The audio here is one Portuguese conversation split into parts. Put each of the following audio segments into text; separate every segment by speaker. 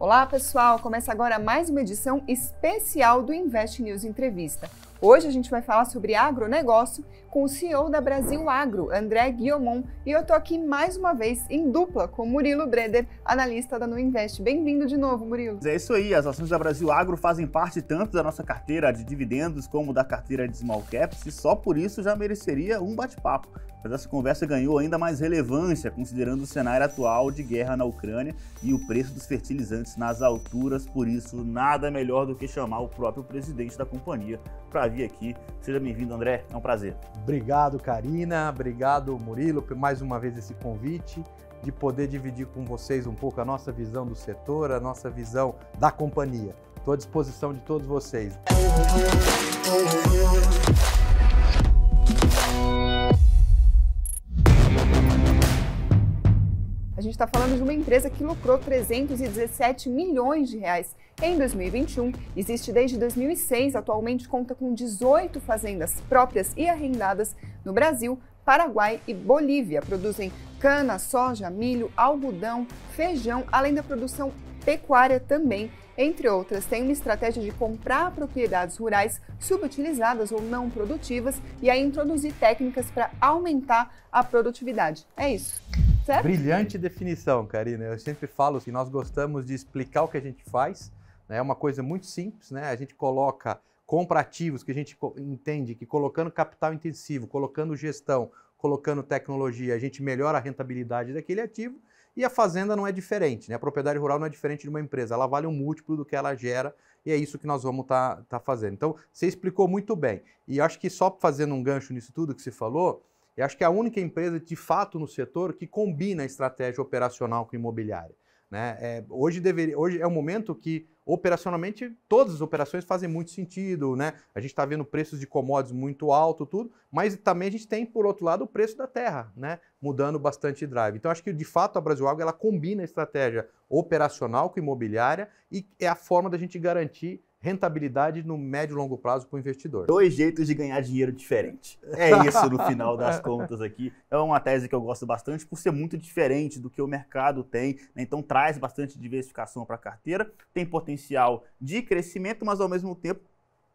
Speaker 1: Olá pessoal, começa agora mais uma edição especial do Invest News Entrevista. Hoje a gente vai falar sobre agronegócio com o CEO da Brasil Agro, André Guiomon, e eu tô aqui mais uma vez em dupla com Murilo Breder, analista da Nuinvest. Bem-vindo de novo, Murilo.
Speaker 2: É isso aí, as ações da Brasil Agro fazem parte tanto da nossa carteira de dividendos como da carteira de small caps e só por isso já mereceria um bate-papo. Mas essa conversa ganhou ainda mais relevância considerando o cenário atual de guerra na Ucrânia e o preço dos fertilizantes nas alturas, por isso nada melhor do que chamar o próprio presidente da companhia para vir aqui. Seja bem-vindo, André, é um prazer.
Speaker 3: Obrigado, Karina, obrigado, Murilo, por mais uma vez esse convite de poder dividir com vocês um pouco a nossa visão do setor, a nossa visão da companhia. Estou à disposição de todos vocês.
Speaker 1: A gente está falando de uma empresa que lucrou 317 milhões de reais em 2021, existe desde 2006, atualmente conta com 18 fazendas próprias e arrendadas no Brasil, Paraguai e Bolívia. Produzem cana, soja, milho, algodão, feijão, além da produção pecuária também, entre outras. Tem uma estratégia de comprar propriedades rurais subutilizadas ou não produtivas e aí introduzir técnicas para aumentar a produtividade. É isso. Certo?
Speaker 3: Brilhante definição, Karina. Eu sempre falo que nós gostamos de explicar o que a gente faz, né? É uma coisa muito simples, né? A gente compra ativos que a gente entende que colocando capital intensivo, colocando gestão, colocando tecnologia, a gente melhora a rentabilidade daquele ativo e a fazenda não é diferente, né? A propriedade rural não é diferente de uma empresa, ela vale um múltiplo do que ela gera e é isso que nós vamos tá fazendo. Então, você explicou muito bem. E eu acho que só fazendo um gancho nisso tudo que você falou, eu acho que é a única empresa, de fato, no setor que combina a estratégia operacional com imobiliária, né? Hoje é um momento que, operacionalmente, todas as operações fazem muito sentido, né? A gente está vendo preços de commodities muito alto, tudo, mas também a gente tem, por outro lado, o preço da terra, né? Mudando bastante drive. Então, acho que, de fato, a Brasil Agro ela combina a estratégia operacional com imobiliária e é a forma da gente garantir rentabilidade no médio e longo prazo para o investidor.
Speaker 2: Dois jeitos de ganhar dinheiro diferente. É isso no final das contas aqui. É uma tese que eu gosto bastante por ser muito diferente do que o mercado tem, né? Então traz bastante diversificação para a carteira, tem potencial de crescimento, mas ao mesmo tempo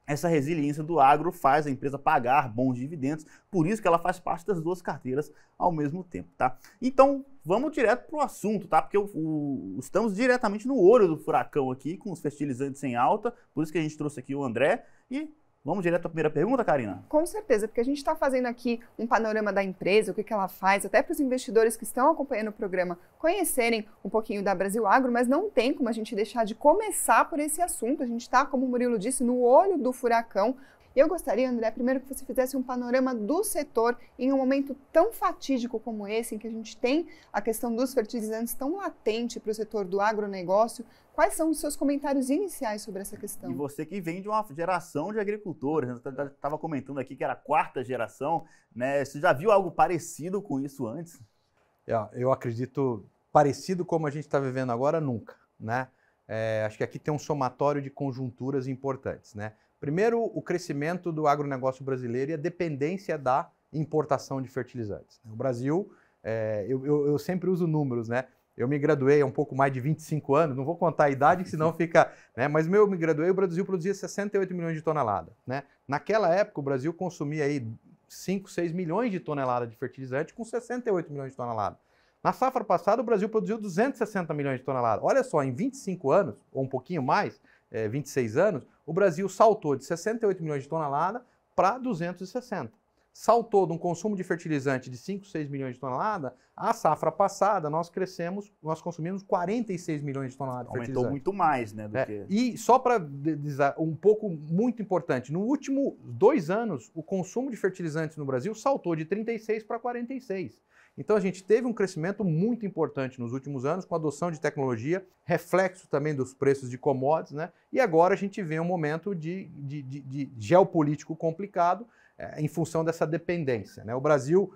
Speaker 2: essa resiliência do agro faz a empresa pagar bons dividendos, por isso que ela faz parte das duas carteiras ao mesmo tempo, tá? Então, vamos direto para o assunto, tá? Porque estamos diretamente no olho do furacão aqui, com os fertilizantes em alta, por isso que a gente trouxe aqui o André e vamos direto à primeira pergunta, Karina?
Speaker 1: Com certeza, porque a gente está fazendo aqui um panorama da empresa, o que ela faz, até para os investidores que estão acompanhando o programa conhecerem um pouquinho da Brasil Agro, mas não tem como a gente deixar de começar por esse assunto. A gente está, como o Murilo disse, no olho do furacão. E eu gostaria, André, primeiro que você fizesse um panorama do setor em um momento tão fatídico como esse, em que a gente tem a questão dos fertilizantes tão latente para o setor do agronegócio. Quais são os seus comentários iniciais sobre essa questão?
Speaker 2: E você que vem de uma geração de agricultores, estava comentando aqui que era a quarta geração, né? Você já viu algo parecido com isso antes?
Speaker 3: Eu acredito parecido como a gente está vivendo agora, nunca, né? Acho que aqui tem um somatório de conjunturas importantes, né? Primeiro, o crescimento do agronegócio brasileiro e a dependência da importação de fertilizantes. O Brasil, eu sempre uso números, né? Eu me graduei há um pouco mais de 25 anos, não vou contar a idade, senão fica... né? Mas eu me graduei, o Brasil produzia 68 milhões de toneladas, né? Naquela época, o Brasil consumia aí 5, 6 milhões de toneladas de fertilizante com 68 milhões de toneladas. Na safra passada, o Brasil produziu 260 milhões de toneladas. Olha só, em 25 anos, ou um pouquinho mais, 26 anos, o Brasil saltou de 68 milhões de toneladas para 260. Saltou de um consumo de fertilizante de 5, 6 milhões de toneladas, a safra passada nós consumimos 46 milhões de toneladas de fertilizante.
Speaker 2: Aumentou muito mais, né?
Speaker 3: E só para dizer um pouco muito importante, no último 2 anos, o consumo de fertilizantes no Brasil saltou de 36 para 46. Então a gente teve um crescimento muito importante nos últimos anos com a adoção de tecnologia, reflexo também dos preços de commodities, né? E agora a gente vê um momento de geopolítico complicado em função dessa dependência, né? O Brasil,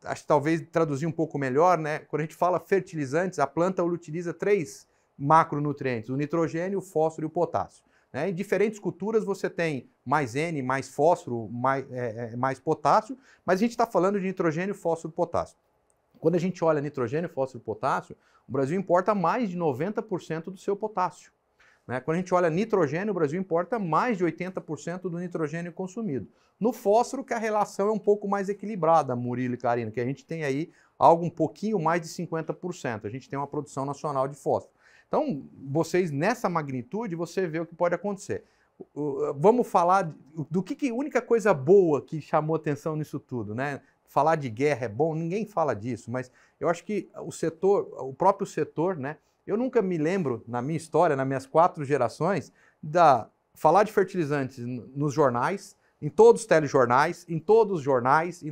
Speaker 3: acho que talvez traduzir um pouco melhor, né? Quando a gente fala fertilizantes, a planta utiliza 3 macronutrientes, o nitrogênio, o fósforo e o potássio. Em diferentes culturas você tem mais N, mais fósforo, mais potássio, mas a gente está falando de nitrogênio, fósforo e potássio. Quando a gente olha nitrogênio, fósforo e potássio, o Brasil importa mais de 90% do seu potássio. Né? Quando a gente olha nitrogênio, o Brasil importa mais de 80% do nitrogênio consumido. No fósforo, que a relação é um pouco mais equilibrada, Murilo e Karina, que a gente tem aí algo um pouquinho mais de 50%. A gente tem uma produção nacional de fósforo. Então, vocês, nessa magnitude, você vê o que pode acontecer. Vamos falar do que a única coisa boa que chamou atenção nisso tudo, né? Falar de guerra é bom, ninguém fala disso, mas eu acho que o próprio setor, né? Eu nunca me lembro, na minha história, nas minhas 4 gerações, falar de fertilizantes nos jornais, em todos os telejornais, em todos os jornais.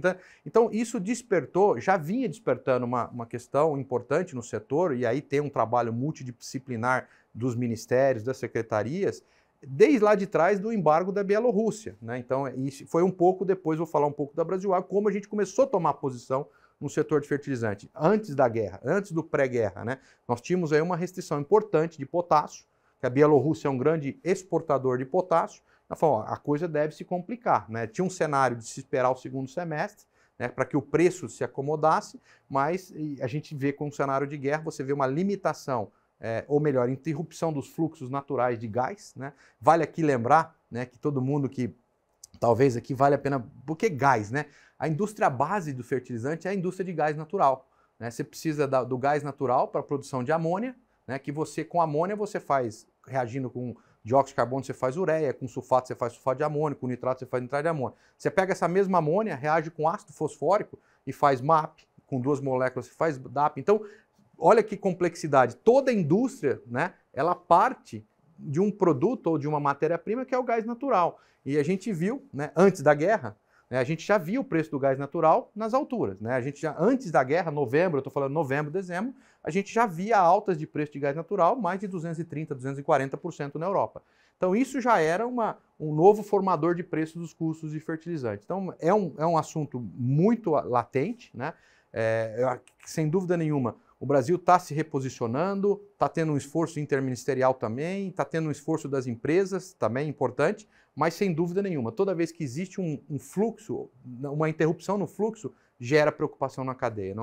Speaker 3: Então isso despertou, já vinha despertando uma questão importante no setor, e aí tem um trabalho multidisciplinar dos ministérios, das secretarias, desde lá de trás do embargo da Bielorrússia, né? Então, isso foi um pouco, depois vou falar um pouco da Brasil Agro, como a gente começou a tomar posição no setor de fertilizante, antes da guerra, antes do pré-guerra, né? Nós tínhamos aí uma restrição importante de potássio, que a Bielorrússia é um grande exportador de potássio. Ela falou, a coisa deve se complicar, né? Tinha um cenário de se esperar o segundo semestre, né, para que o preço se acomodasse, mas a gente vê com o cenário de guerra, você vê uma limitação, ou melhor, interrupção dos fluxos naturais de gás, né? Vale aqui lembrar, né, que todo mundo que talvez aqui vale a pena, porque gás, né? A indústria base do fertilizante é a indústria de gás natural, né? Você precisa do gás natural para a produção de amônia, né, que com amônia você faz, reagindo com dióxido de carbono você faz ureia, com sulfato você faz sulfato de amônio, com nitrato você faz nitrato de amônio. Você pega essa mesma amônia, reage com ácido fosfórico e faz MAP, com 2 moléculas você faz DAP. Então, olha que complexidade. Toda a indústria, né, ela parte de um produto ou de uma matéria-prima que é o gás natural. E a gente viu, né, antes da guerra, né, a gente já via o preço do gás natural nas alturas. Né? A gente já, antes da guerra, novembro, eu estou falando novembro, dezembro, a gente já via altas de preço de gás natural, mais de 230%, 240% na Europa. Então isso já era um novo formador de preço dos custos de fertilizantes. Então é um assunto muito latente, né? Sem dúvida nenhuma. O Brasil está se reposicionando, está tendo um esforço interministerial também, está tendo um esforço das empresas também importante, mas sem dúvida nenhuma, toda vez que existe um fluxo, uma interrupção no fluxo, gera preocupação na cadeia.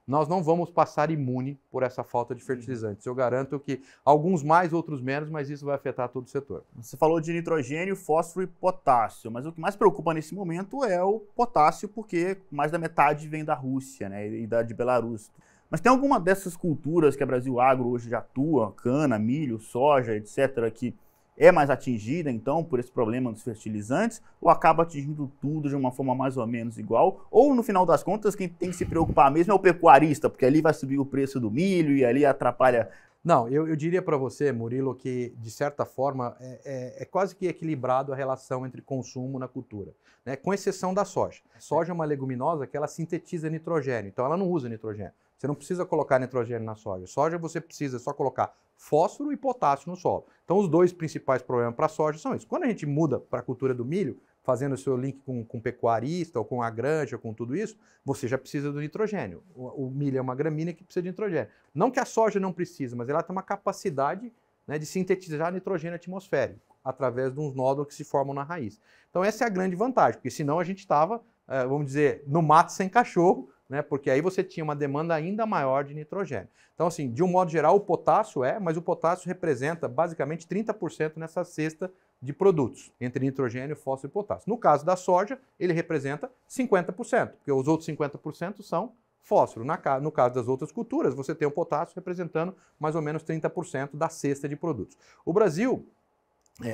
Speaker 3: Nós não vamos passar imune por essa falta de fertilizantes. Eu garanto que alguns mais, outros menos, mas isso vai afetar todo o setor.
Speaker 2: Você falou de nitrogênio, fósforo e potássio, mas o que mais preocupa nesse momento é o potássio, porque mais da metade vem da Rússia, né, e de Belarus. Mas tem alguma dessas culturas que a Brasil Agro hoje já atua, cana, milho, soja, etc., que é mais atingida, então, por esse problema dos fertilizantes, ou acaba atingindo tudo de uma forma mais ou menos igual? Ou, no final das contas, quem tem que se preocupar mesmo é o pecuarista, porque ali vai subir o preço do milho e ali atrapalha...
Speaker 3: Não, eu diria para você, Murilo, que, de certa forma, é quase que equilibrado a relação entre consumo na cultura, né? Com exceção da soja. A soja é uma leguminosa que ela sintetiza nitrogênio, então ela não usa nitrogênio. Você não precisa colocar nitrogênio na soja. Soja você precisa só colocar fósforo e potássio no solo. Então os dois principais problemas para a soja são esses. Quando a gente muda para a cultura do milho, fazendo o seu link com pecuarista ou com a granja, com tudo isso, você já precisa do nitrogênio. O milho é uma gramínea que precisa de nitrogênio. Não que a soja não precisa, mas ela tem uma capacidade, né, de sintetizar nitrogênio atmosférico através de uns nódulos que se formam na raiz. Então essa é a grande vantagem, porque senão a gente estava, vamos dizer, no mato sem cachorro, né, porque aí você tinha uma demanda ainda maior de nitrogênio. Então, assim, de um modo geral, o potássio mas o potássio representa basicamente 30% nessa cesta de produtos, entre nitrogênio, fósforo e potássio. No caso da soja, ele representa 50%, porque os outros 50% são fósforo. No caso das outras culturas, você tem o potássio representando mais ou menos 30% da cesta de produtos. O Brasil,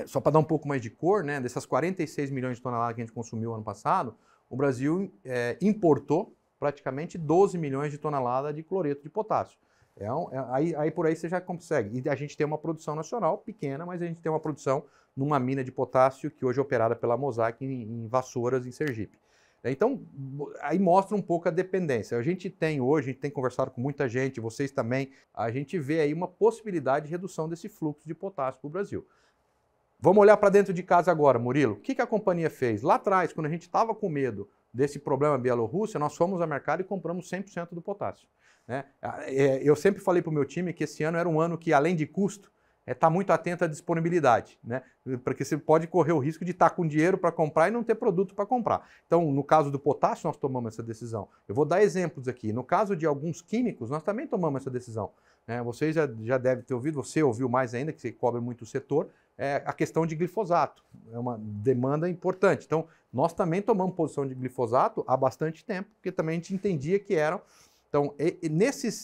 Speaker 3: só para dar um pouco mais de cor, né, dessas 46 milhões de toneladas que a gente consumiu ano passado, o Brasil importou praticamente 12 milhões de toneladas de cloreto de potássio. Aí por aí você já consegue. E a gente tem uma produção nacional pequena, mas a gente tem uma produção numa mina de potássio que hoje é operada pela Mosaic em Vassouras, em Sergipe. Então, aí mostra um pouco a dependência. A gente tem conversado com muita gente, vocês também, a gente vê aí uma possibilidade de redução desse fluxo de potássio para o Brasil. Vamos olhar para dentro de casa agora, Murilo. O que a companhia fez? Lá atrás, quando a gente estava com medo desse problema Bielorrússia, nós fomos ao mercado e compramos 100% do potássio, né? Eu sempre falei para o meu time que esse ano era um ano que, além de custo, estar muito atento à disponibilidade, né? Porque você pode correr o risco de estar com dinheiro para comprar e não ter produto para comprar. Então, no caso do potássio, nós tomamos essa decisão. Eu vou dar exemplos aqui. No caso de alguns químicos, nós também tomamos essa decisão. Vocês já devem ter ouvido, você ouviu mais ainda, que você cobre muito o setor, a questão de glifosato. É uma demanda importante. Então, nós também tomamos posição de glifosato há bastante tempo, porque também a gente entendia que eram... Então,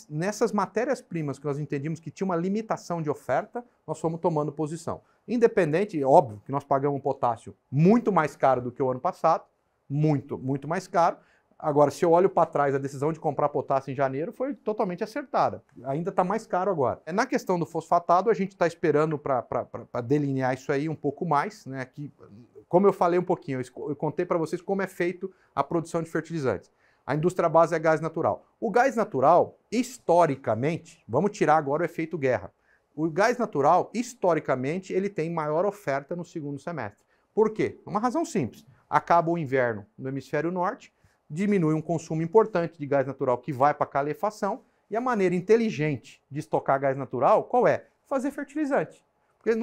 Speaker 3: nessas matérias-primas que nós entendíamos que tinha uma limitação de oferta, nós fomos tomando posição. Independente, óbvio que nós pagamos um potássio muito mais caro do que o ano passado, muito mais caro. Agora, se eu olho para trás, a decisão de comprar potássio em janeiro foi totalmente acertada. Ainda está mais caro agora. Na questão do fosfatado, a gente está esperando para delinear isso aí um pouco mais, né? Aqui, como eu falei um pouquinho, eu contei para vocês como é feito a produção de fertilizantes. A indústria base é gás natural. O gás natural, historicamente, vamos tirar agora o efeito guerra. O gás natural, historicamente, ele tem maior oferta no segundo semestre. Por quê? Uma razão simples. Acaba o inverno no hemisfério norte, diminui um consumo importante de gás natural que vai para a calefação, e a maneira inteligente de estocar gás natural, qual é? Fazer fertilizante. Porque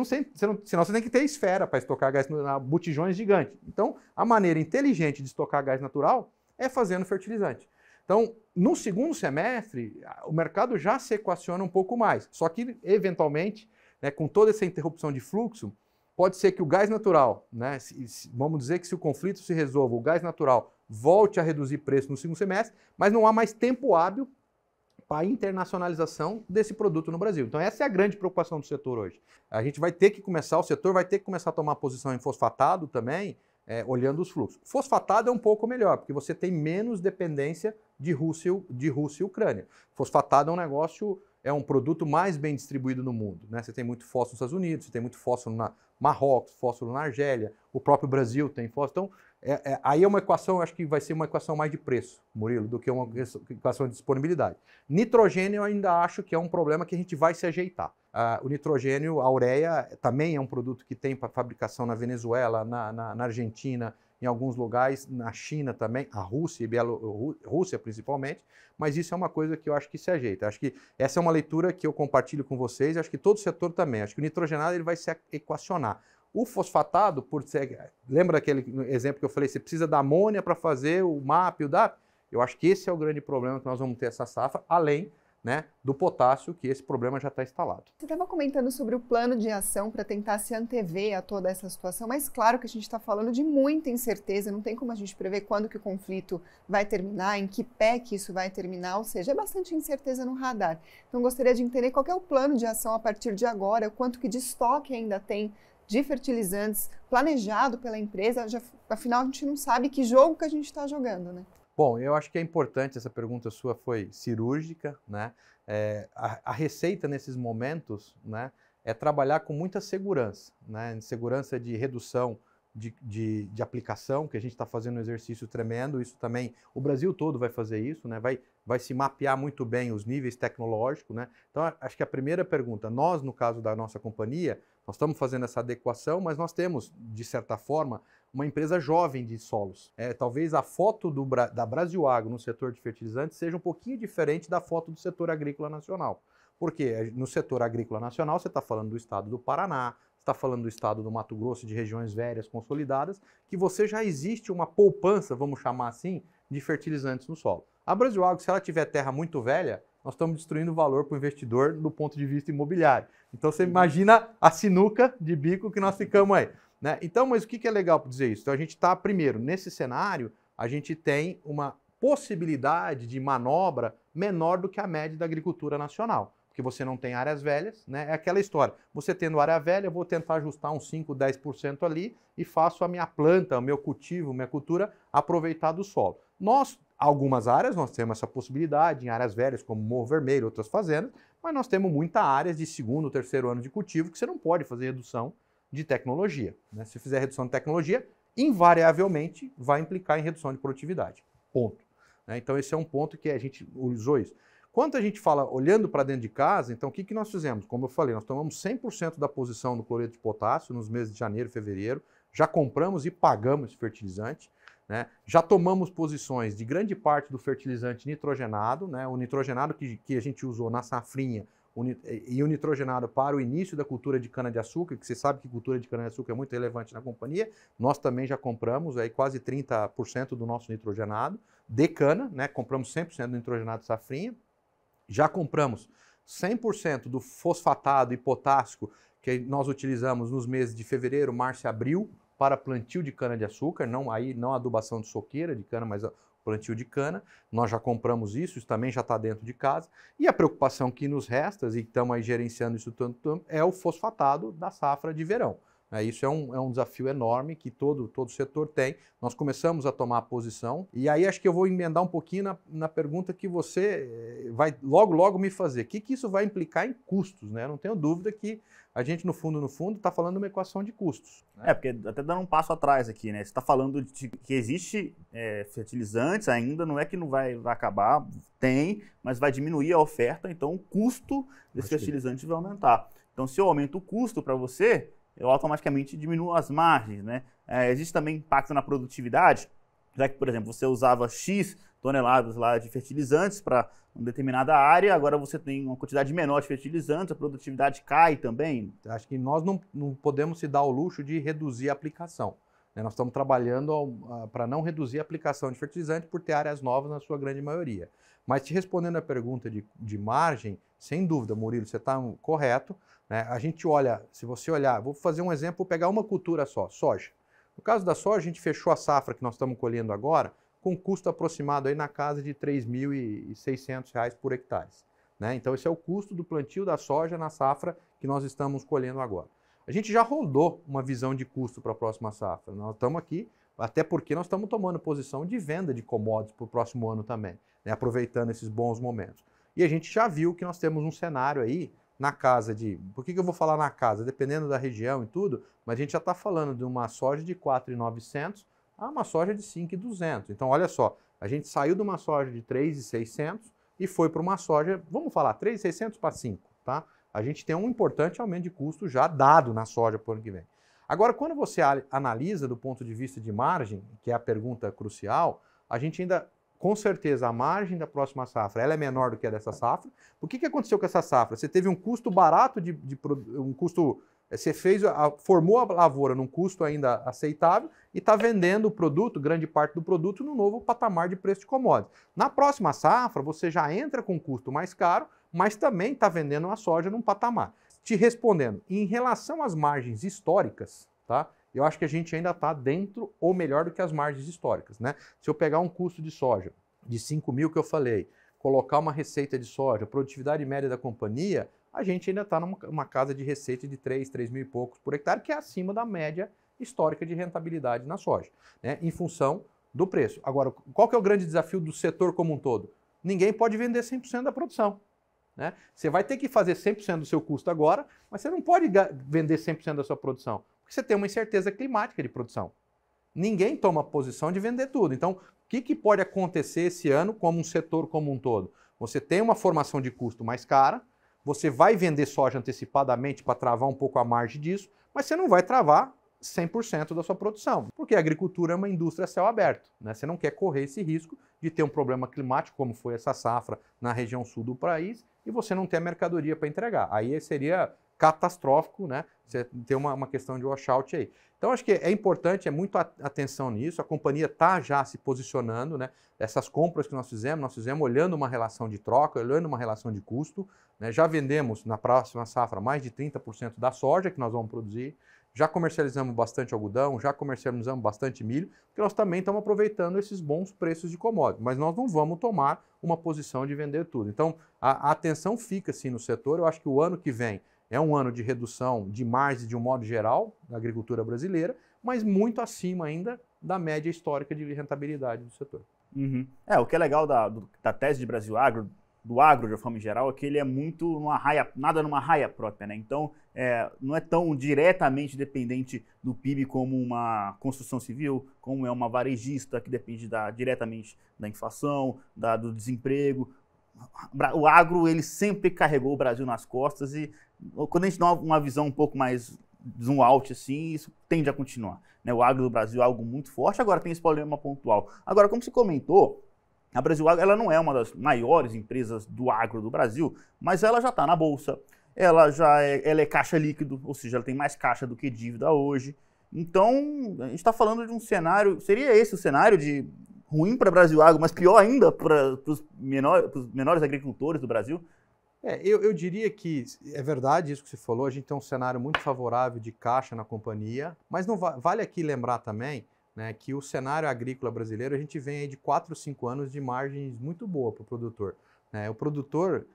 Speaker 3: senão você tem que ter esfera para estocar gás natural, botijões gigantes. Então, a maneira inteligente de estocar gás natural é fazendo fertilizante. Então, no segundo semestre, o mercado já se equaciona um pouco mais. Só que, eventualmente, né, com toda essa interrupção de fluxo, pode ser que o gás natural, né, vamos dizer que se o conflito se resolva, o gás natural volte a reduzir preço no segundo semestre, mas não há mais tempo hábil para a internacionalização desse produto no Brasil. Então essa é a grande preocupação do setor hoje. A gente vai ter que começar, o setor vai ter que começar a tomar posição em fosfatado também, olhando os fluxos. Fosfatado é um pouco melhor, porque você tem menos dependência de Rússia e Ucrânia. Fosfatado é um negócio, é um produto mais bem distribuído no mundo, né? Você tem muito fósforo nos Estados Unidos, você tem muito fósforo na Marrocos, fósforo na Argélia, o próprio Brasil tem fósforo. Então, aí é uma equação, acho que vai ser uma equação mais de preço, Murilo, do que uma equação de disponibilidade. Nitrogênio eu ainda acho que é um problema que a gente vai se ajeitar. O nitrogênio, a ureia, também é um produto que tem para fabricação na Venezuela, na Argentina, em alguns lugares, na China também, a Rússia e Rússia principalmente, mas isso é uma coisa que eu acho que se ajeita. Acho que essa é uma leitura que eu compartilho com vocês, acho que todo o setor também. Acho que o nitrogenado ele vai se equacionar. O fosfatado, por ser... Lembra daquele exemplo que eu falei, você precisa da amônia para fazer o MAP e o DAP? Eu acho que esse é o grande problema que nós vamos ter essa safra, além, né, do potássio, que esse problema já está instalado.
Speaker 1: Você estava comentando sobre o plano de ação para tentar se antever a toda essa situação, mas claro que a gente está falando de muita incerteza, não tem como a gente prever quando que o conflito vai terminar, em que pé que isso vai terminar, ou seja, é bastante incerteza no radar. Então gostaria de entender qual é o plano de ação a partir de agora, quanto que de estoque ainda tem de fertilizantes planejado pela empresa, afinal a gente não sabe que jogo que a gente está jogando, né?
Speaker 3: Bom, eu acho que é importante, essa pergunta sua foi cirúrgica, né? A receita nesses momentos, né, é trabalhar com muita segurança, né? Segurança de redução de aplicação, que a gente está fazendo um exercício tremendo, isso também, o Brasil todo vai fazer isso, né? Vai se mapear muito bem os níveis tecnológicos, né? Então, acho que a primeira pergunta, nós, no caso da nossa companhia, nós estamos fazendo essa adequação, mas nós temos, de certa forma, uma empresa jovem de solos. Talvez a foto da Brasil Agro no setor de fertilizantes seja um pouquinho diferente da foto do setor agrícola nacional. Porque no setor agrícola nacional você está falando do estado do Paraná, está falando do estado do Mato Grosso, de regiões velhas consolidadas, que você já existe uma poupança, vamos chamar assim, de fertilizantes no solo. A Brasil Agro, se ela tiver terra muito velha, nós estamos destruindo o valor para o investidor do ponto de vista imobiliário. Então você imagina a sinuca de bico que nós ficamos aí, né? Então, mas o que é legal para dizer isso? Então a gente está, primeiro, nesse cenário, a gente tem uma possibilidade de manobra menor do que a média da agricultura nacional. Porque você não tem áreas velhas, né? É aquela história. Você tendo área velha, eu vou tentar ajustar uns 5, 10% ali e faço a minha planta, o meu cultivo, minha cultura aproveitar do solo. Algumas áreas, nós temos essa possibilidade, em áreas velhas como Morro Vermelho, outras fazendas, mas nós temos muitas áreas de segundo, terceiro ano de cultivo que você não pode fazer redução de tecnologia, né? Se fizer redução de tecnologia, invariavelmente vai implicar em redução de produtividade. Ponto. Né? Então esse é um ponto que a gente usou isso. Quando a gente fala olhando para dentro de casa, então o que nós fizemos? Como eu falei, nós tomamos 100% da posição do cloreto de potássio nos meses de janeiro e fevereiro, já compramos e pagamos esse fertilizante, né? Já tomamos posições de grande parte do fertilizante nitrogenado, né? O nitrogenado que a gente usou na safrinha, e o nitrogenado para o início da cultura de cana-de-açúcar, que você sabe que cultura de cana-de-açúcar é muito relevante na companhia. Nós também já compramos aí quase 30% do nosso nitrogenado de cana, né? Compramos 100% do nitrogenado safrinha. Já compramos 100% do fosfatado e potássico que nós utilizamos nos meses de fevereiro, março e abril para plantio de cana-de-açúcar, não adubação de soqueira de cana, mas plantio de cana. Nós já compramos isso também já está dentro de casa. E a preocupação que nos resta, e estamos aí gerenciando isso tanto, é o fosfatado da safra de verão. Isso é um desafio enorme que todo setor tem. Nós começamos a tomar posição e aí acho que eu vou emendar um pouquinho na pergunta que você vai logo me fazer. O que isso vai implicar em custos, né? Eu não tenho dúvida que a gente, no fundo, está falando de uma equação de custos.
Speaker 2: Né? Porque até dando um passo atrás aqui, né? Você está falando de que existe fertilizantes ainda, não é que não vai acabar, tem, mas vai diminuir a oferta, então o custo desse fertilizante vai aumentar. Então, se eu aumento o custo para você, eu automaticamente diminuo as margens, né? Existe também impacto na produtividade, já que, por exemplo, você usava X toneladas lá de fertilizantes para uma determinada área, agora você tem uma quantidade menor de fertilizantes, a produtividade cai também.
Speaker 3: Acho que nós não podemos se dar ao luxo de reduzir a aplicação, né? Nós estamos trabalhando para não reduzir a aplicação de fertilizante por ter áreas novas na sua grande maioria. Mas te respondendo a pergunta de margem, sem dúvida, Murilo, você está correto. A gente olha, se você olhar, vou fazer um exemplo, vou pegar uma cultura só, soja. No caso da soja, a gente fechou a safra que nós estamos colhendo agora com um custo aproximado aí na casa de R$ 3.600 por hectare, né? Então esse é o custo do plantio da soja na safra que nós estamos colhendo agora. A gente já rodou uma visão de custo para a próxima safra. Nós estamos aqui, até porque nós estamos tomando posição de venda de commodities para o próximo ano também, né? Aproveitando esses bons momentos. E a gente já viu que nós temos um cenário aí na casa de... Por que eu vou falar na casa? Dependendo da região e tudo, mas a gente já está falando de uma soja de 4.900 a uma soja de 5.200. Então, olha só, a gente saiu de uma soja de 3.600 e foi para uma soja, vamos falar, 3.600 para 5, tá? A gente tem um importante aumento de custo já dado na soja para o ano que vem. Agora, quando você analisa do ponto de vista de margem, que é a pergunta crucial, a gente ainda... Com certeza, a margem da próxima safra ela é menor do que a dessa safra. O que aconteceu com essa safra? Você teve um custo barato, um custo, você formou a lavoura num custo ainda aceitável e está vendendo o produto, grande parte do produto, no novo patamar de preço de commodities. Na próxima safra, você já entra com um custo mais caro, mas também está vendendo a soja num patamar. Te respondendo, em relação às margens históricas, tá? Eu acho que a gente ainda está dentro ou melhor do que as margens históricas, né? Se eu pegar um custo de soja de 5.000 que eu falei, colocar uma receita de soja, produtividade média da companhia, a gente ainda está numa casa de receita de 3.000 e poucos por hectare, que é acima da média histórica de rentabilidade na soja, né? Em função do preço. Agora, qual que é o grande desafio do setor como um todo? Ninguém pode vender 100% da produção, né? Você vai ter que fazer 100% do seu custo agora, mas você não pode vender 100% da sua produção. Você tem uma incerteza climática de produção. Ninguém toma posição de vender tudo. Então, o que pode acontecer esse ano como um setor como um todo? Você tem uma formação de custo mais cara, você vai vender soja antecipadamente para travar um pouco a margem disso, mas você não vai travar 100% da sua produção, porque a agricultura é uma indústria a céu aberto, né? Você não quer correr esse risco de ter um problema climático, como foi essa safra na região sul do país, e você não ter a mercadoria para entregar. Aí seria catastrófico, né? Você tem uma questão de washout aí. Então, acho que é importante, é muito atenção nisso, a companhia está já se posicionando, né? Essas compras que nós fizemos olhando uma relação de troca, olhando uma relação de custo, né? Já vendemos na próxima safra mais de 30% da soja que nós vamos produzir, já comercializamos bastante algodão, já comercializamos bastante milho, porque nós também estamos aproveitando esses bons preços de commodities, mas nós não vamos tomar uma posição de vender tudo. Então, a atenção fica sim no setor. Eu acho que o ano que vem é um ano de redução de margem de um modo geral da agricultura brasileira, mas muito acima ainda da média histórica de rentabilidade do setor.
Speaker 2: Uhum. O que é legal da tese de Brasil Agro, do agro de uma forma geral, é que ele é muito nada numa raia própria, né? Então, não é tão diretamente dependente do PIB como uma construção civil, como é uma varejista que depende diretamente da inflação, do desemprego. O agro, ele sempre carregou o Brasil nas costas e quando a gente dá uma visão um pouco mais zoom out, assim, isso tende a continuar, né? O agro do Brasil é algo muito forte, agora tem esse problema pontual. Agora, como você comentou, A Brasil Agro, ela não é uma das maiores empresas do agro do Brasil, mas ela já está na bolsa, ela é caixa líquido, ou seja, ela tem mais caixa do que dívida hoje. Então, a gente está falando de um cenário, seria esse o cenário de ruim para a Brasil Agro, mas pior ainda para os menores agricultores do Brasil?
Speaker 3: Eu diria que é verdade isso que você falou, a gente tem um cenário muito favorável de caixa na companhia, mas não vale aqui lembrar também, né, que o cenário agrícola brasileiro, a gente vem aí de 4 ou 5 anos de margens muito boas para o produtor. Né? O produtor,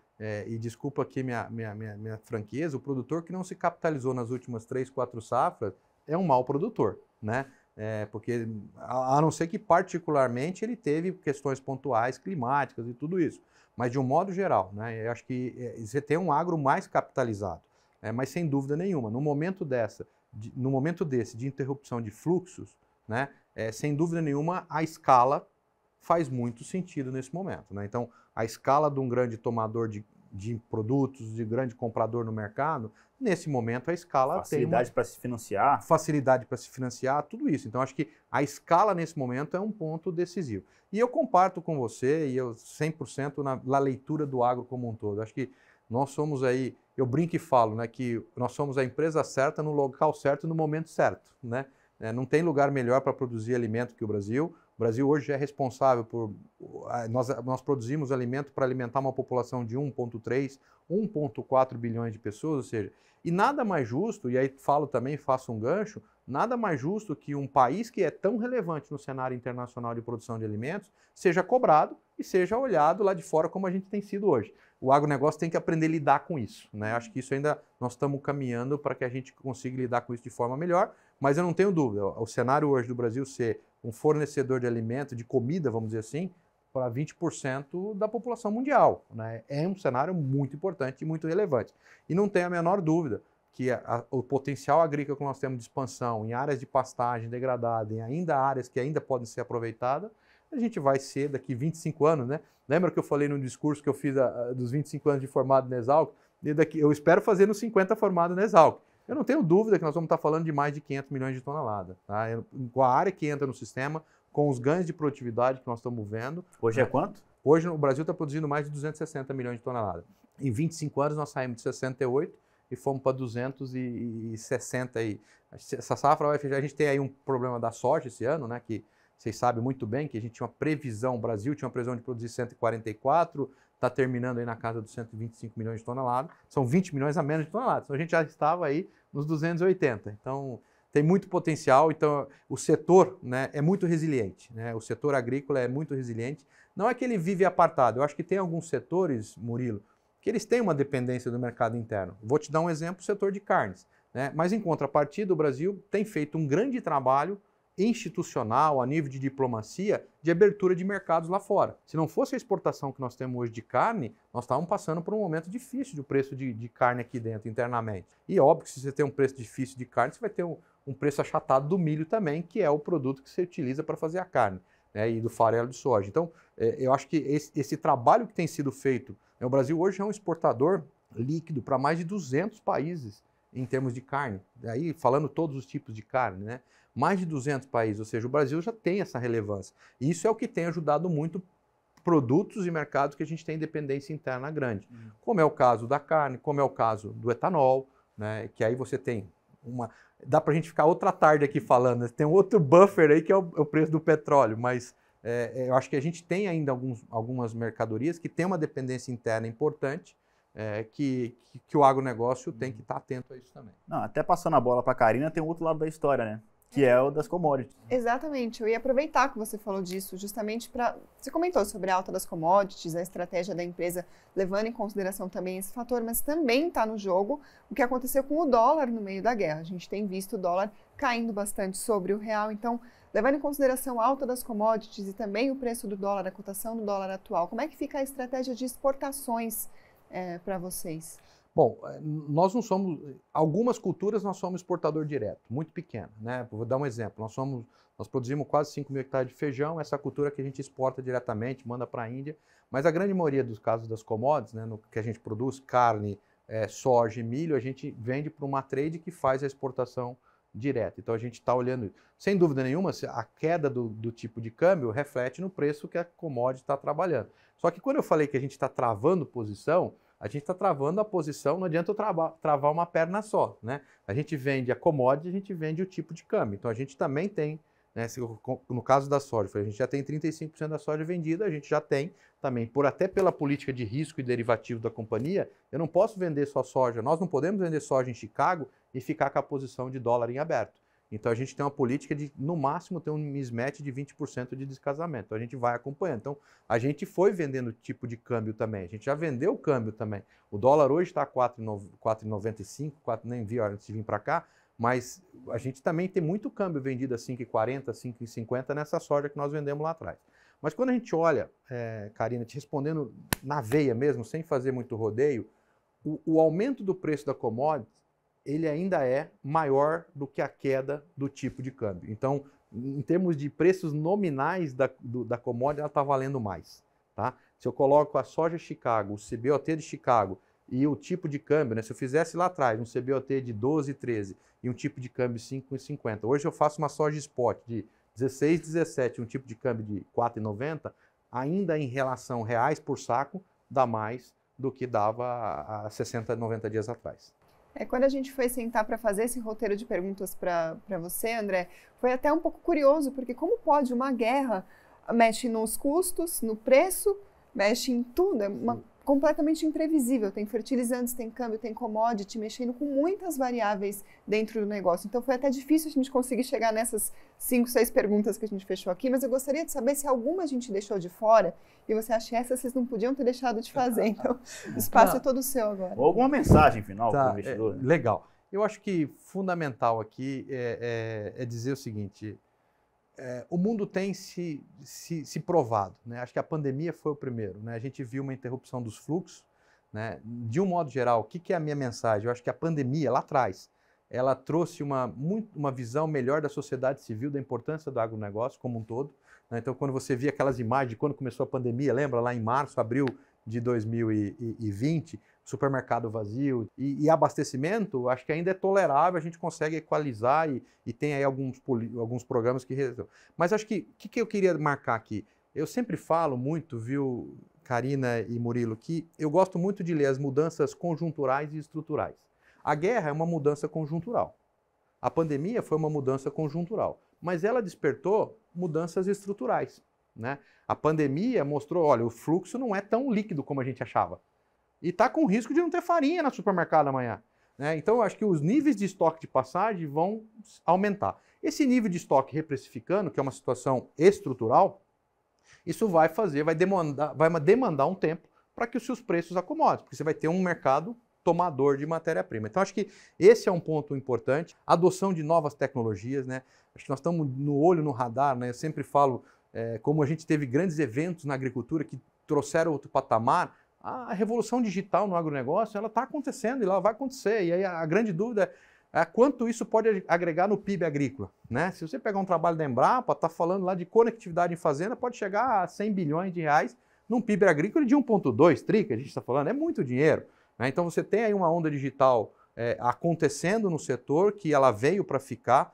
Speaker 3: e desculpa aqui minha franqueza, o produtor que não se capitalizou nas últimas 3, 4 safras é um mau produtor, né? Porque a não ser que particularmente ele teve questões pontuais, climáticas e tudo isso. Mas de um modo geral, né, eu acho que você tem um agro mais capitalizado, mas sem dúvida nenhuma, no momento desse de interrupção de fluxos, né, sem dúvida nenhuma a escala faz muito sentido nesse momento. Né? Então, a escala de um grande tomador de produtos, de grande comprador no mercado, nesse momento a escala
Speaker 2: facilidade para se financiar.
Speaker 3: Facilidade para se financiar, tudo isso. Então, acho que a escala nesse momento é um ponto decisivo. E eu comparto com você, e eu 100% na leitura do agro como um todo. Acho que nós somos aí, eu brinco e falo, né, que nós somos a empresa certa no local certo no momento certo. Né? Não tem lugar melhor para produzir alimento que o Brasil. O Brasil hoje é responsável por... Nós produzimos alimento para alimentar uma população de 1,3, 1,4 bilhões de pessoas, ou seja, e nada mais justo, e aí falo também, faço um gancho, nada mais justo que um país que é tão relevante no cenário internacional de produção de alimentos seja cobrado e seja olhado lá de fora como a gente tem sido hoje. O agronegócio tem que aprender a lidar com isso. Né? Acho que isso ainda nós estamos caminhando para que a gente consiga lidar com isso de forma melhor, mas eu não tenho dúvida, o cenário hoje do Brasil ser um fornecedor de alimento, de comida, vamos dizer assim, para 20% da população mundial. Né? É um cenário muito importante e muito relevante. E não tem a menor dúvida que o potencial agrícola que nós temos de expansão em áreas de pastagem degradada, em ainda áreas que ainda podem ser aproveitadas, a gente vai ser daqui 25 anos, né? Lembra que eu falei no discurso que eu fiz dos 25 anos de formado na Exalc? Eu espero fazer nos 50 formado na Exalc. Eu não tenho dúvida que nós vamos estar falando de mais de 500 milhões de toneladas. Tá? Com a área que entra no sistema, com os ganhos de produtividade que nós estamos vendo.
Speaker 2: Hoje é quanto?
Speaker 3: Hoje o Brasil está produzindo mais de 260 milhões de toneladas. Em 25 anos nós saímos de 68 e fomos para 260. Essa safra vai fechar. A gente tem aí um problema da soja esse ano, né? Que vocês sabem muito bem que a gente tinha uma previsão, o Brasil tinha uma previsão de produzir 144, está terminando aí na casa dos 125 milhões de toneladas. São 20 milhões a menos de toneladas. Então a gente já estava aí nos 280. Então tem muito potencial. Então o setor, né, é muito resiliente. Né? O setor agrícola é muito resiliente. Não é que ele vive apartado. Eu acho que tem alguns setores, Murilo, que eles têm uma dependência do mercado interno. Vou te dar um exemplo, o setor de carnes. Né? Mas em contrapartida, o Brasil tem feito um grande trabalho institucional, a nível de diplomacia, de abertura de mercados lá fora. Se não fosse a exportação que nós temos hoje de carne, nós estávamos passando por um momento difícil do preço de carne aqui dentro, internamente. E óbvio que se você tem um preço difícil de carne, você vai ter um preço achatado do milho também, que é o produto que você utiliza para fazer a carne, né, e do farelo de soja. Então, eu acho que esse trabalho que tem sido feito, né, o Brasil hoje é um exportador líquido para mais de 200 países em termos de carne. Aí, falando todos os tipos de carne, né? Mais de 200 países, ou seja, o Brasil já tem essa relevância. E isso é o que tem ajudado muito produtos e mercados que a gente tem dependência interna grande. Como é o caso da carne, como é o caso do etanol, né, que aí você tem uma... Dá para a gente ficar outra tarde aqui falando, né, tem um outro buffer aí que é o preço do petróleo, mas eu acho que a gente tem ainda algumas mercadorias que têm uma dependência interna importante, que o agronegócio tem que estar atento a isso também.
Speaker 2: Não, até passando a bola para a Karina, tem um outro lado da história, né? Que é o das commodities.
Speaker 1: Exatamente, eu ia aproveitar que você falou disso, justamente para... Você comentou sobre a alta das commodities, a estratégia da empresa levando em consideração também esse fator, mas também está no jogo o que aconteceu com o dólar no meio da guerra. A gente tem visto o dólar caindo bastante sobre o real, então, levando em consideração a alta das commodities e também o preço do dólar, a cotação do dólar atual, como é que fica a estratégia de exportações para vocês?
Speaker 3: Bom, nós não somos, algumas culturas nós somos exportador direto, muito pequeno, né? Vou dar um exemplo, nós produzimos quase 5 mil hectares de feijão, essa cultura que a gente exporta diretamente, manda para a Índia, mas a grande maioria dos casos das commodities, né, no que a gente produz, carne, soja e milho, a gente vende para uma trade que faz a exportação direta. Então a gente está olhando, sem dúvida nenhuma, a queda do tipo de câmbio reflete no preço que a commodity está trabalhando. Só que quando eu falei que a gente está travando posição, a gente está travando a posição, não adianta eu travar uma perna só, né? A gente vende a commodity, a gente vende o tipo de câmbio. Então a gente também tem, né, no caso da soja, a gente já tem 35% da soja vendida, a gente já tem também, até pela política de risco e derivativo da companhia, eu não posso vender só soja, nós não podemos vender soja em Chicago e ficar com a posição de dólar em aberto. Então a gente tem uma política de, no máximo, ter um mismatch de 20% de descasamento. Então a gente vai acompanhando. Então a gente foi vendendo tipo de câmbio também, a gente já vendeu o câmbio também. O dólar hoje está 4,95, nem vi antes de vir para cá, mas a gente também tem muito câmbio vendido a 5,40, 5,50 nessa soja que nós vendemos lá atrás. Mas quando a gente olha, Karina, te respondendo na veia mesmo, sem fazer muito rodeio, o aumento do preço da commodity, ele ainda é maior do que a queda do tipo de câmbio. Então, em termos de preços nominais da commodity, ela está valendo mais. Tá? Se eu coloco a soja Chicago, o CBOT de Chicago e o tipo de câmbio, né? Se eu fizesse lá atrás um CBOT de 12, 13 e um tipo de câmbio 5,50, hoje eu faço uma soja spot de 16, 17, um tipo de câmbio de 4,90, ainda em relação reais por saco, dá mais do que dava há 60, 90 dias atrás.
Speaker 1: Quando a gente foi sentar para fazer esse roteiro de perguntas para você, André, foi até um pouco curioso, porque como pode uma guerra mexe nos custos, no preço, mexe em tudo, completamente imprevisível. Tem fertilizantes, tem câmbio, tem commodity, mexendo com muitas variáveis dentro do negócio. Então foi até difícil a gente conseguir chegar nessas 5, 6 perguntas que a gente fechou aqui, mas eu gostaria de saber se alguma a gente deixou de fora e você acha que essas vocês não podiam ter deixado de fazer. Então o espaço é todo seu agora.
Speaker 2: Ou alguma mensagem final para o investidor?
Speaker 3: Legal. Eu acho que fundamental aqui é dizer o seguinte, o mundo tem se provado, né? Acho que a pandemia foi o primeiro, né? A gente viu uma interrupção dos fluxos, né? De um modo geral, o que é a minha mensagem? Eu acho que a pandemia, lá atrás, ela trouxe uma visão melhor da sociedade civil, da importância do agronegócio como um todo, né? Então, quando você via aquelas imagens de quando começou a pandemia, lembra lá em março, abril de 2020, supermercado vazio e abastecimento, acho que ainda é tolerável, a gente consegue equalizar e tem aí alguns programas que resolvem. Mas acho que o que eu queria marcar aqui? Eu sempre falo muito, viu, Karina e Murilo, que eu gosto muito de ler as mudanças conjunturais e estruturais. A guerra é uma mudança conjuntural. A pandemia foi uma mudança conjuntural, mas ela despertou mudanças estruturais, né? A pandemia mostrou, olha, o fluxo não é tão líquido como a gente achava. E está com risco de não ter farinha no supermercado amanhã, né? Então, eu acho que os níveis de estoque de passagem vão aumentar. Esse nível de estoque reprecificando, que é uma situação estrutural, isso vai demandar um tempo para que os seus preços acomodem, porque você vai ter um mercado tomador de matéria-prima. Então, acho que esse é um ponto importante. A adoção de novas tecnologias, né? Acho que nós estamos no olho no radar, né? Eu sempre falo, como a gente teve grandes eventos na agricultura que trouxeram outro patamar, a revolução digital no agronegócio, ela está acontecendo e ela vai acontecer. E aí a grande dúvida é quanto isso pode agregar no PIB agrícola, né? Se você pegar um trabalho da Embrapa, está falando lá de conectividade em fazenda, pode chegar a 100 bilhões de reais num PIB agrícola de 1,2 tri, que a gente está falando, é muito dinheiro, né? Então você tem aí uma onda digital acontecendo no setor, que ela veio para ficar,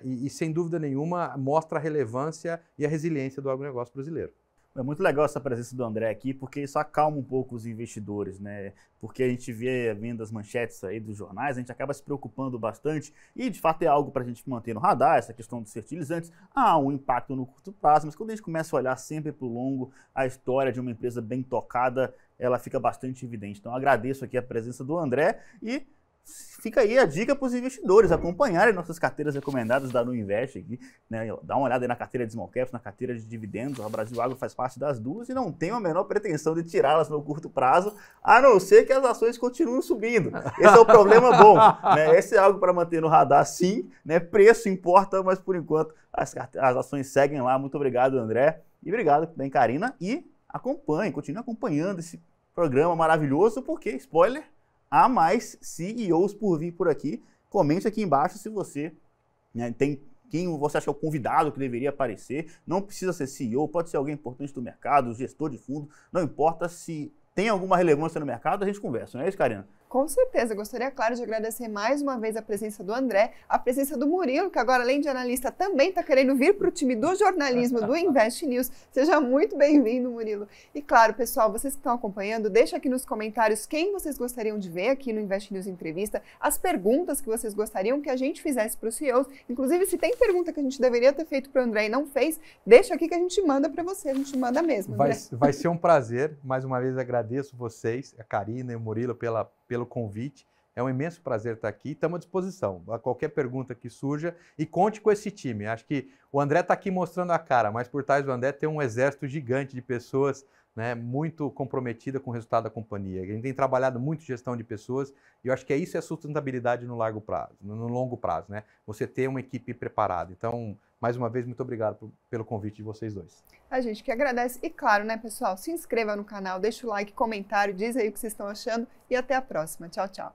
Speaker 3: e sem dúvida nenhuma mostra a relevância e a resiliência do agronegócio brasileiro.
Speaker 2: É muito legal essa presença do André aqui, porque isso acalma um pouco os investidores, né? Porque a gente vendo as manchetes aí dos jornais, a gente acaba se preocupando bastante e, de fato, é algo para a gente manter no radar, essa questão dos fertilizantes. Há um impacto no curto prazo, mas quando a gente começa a olhar sempre para o longo, a história de uma empresa bem tocada, ela fica bastante evidente. Então, agradeço aqui a presença do André e fica aí a dica para os investidores acompanharem nossas carteiras recomendadas da Nuinvest aqui, né? Dá uma olhada aí na carteira de small caps, na carteira de dividendos. A Brasil Agro faz parte das duas e não tem a menor pretensão de tirá-las no curto prazo, a não ser que as ações continuem subindo. Esse é o problema bom, né? Esse é algo para manter no radar, sim, né? Preço importa, mas por enquanto as ações seguem lá. Muito obrigado, André, e obrigado também, Karina, e continue acompanhando esse programa maravilhoso, porque, spoiler, há mais CEOs por vir por aqui. Comente aqui embaixo se você tem quem você acha que é o convidado que deveria aparecer. Não precisa ser CEO, pode ser alguém importante do mercado, gestor de fundo. Não importa, se tem alguma relevância no mercado, a gente conversa. Não é isso, Karina?
Speaker 1: Com certeza, gostaria, claro, de agradecer mais uma vez a presença do André, a presença do Murilo, que agora, além de analista, também está querendo vir para o time do jornalismo do Invest News. Seja muito bem-vindo, Murilo. E claro, pessoal, vocês que estão acompanhando, deixa aqui nos comentários quem vocês gostariam de ver aqui no Invest News Entrevista, as perguntas que vocês gostariam que a gente fizesse para os CEOs. Inclusive, se tem pergunta que a gente deveria ter feito para o André e não fez, deixa aqui que a gente manda para você, a gente manda mesmo.
Speaker 3: Vai ser um prazer, mais uma vez agradeço vocês, a Karina e o Murilo pelo convite. É um imenso prazer estar aqui. Estamos à disposição a qualquer pergunta que surja e conte com esse time. Acho que o André está aqui mostrando a cara, mas por trás do André tem um exército gigante de pessoas, né, muito comprometida com o resultado da companhia. A gente tem trabalhado muito gestão de pessoas e eu acho que isso é sustentabilidade no longo prazo, né? Você ter uma equipe preparada. Então, mais uma vez, muito obrigado pelo convite de vocês dois.
Speaker 1: A gente que agradece. E claro, né, pessoal, se inscreva no canal, deixa o like, comentário, diz aí o que vocês estão achando e até a próxima. Tchau, tchau.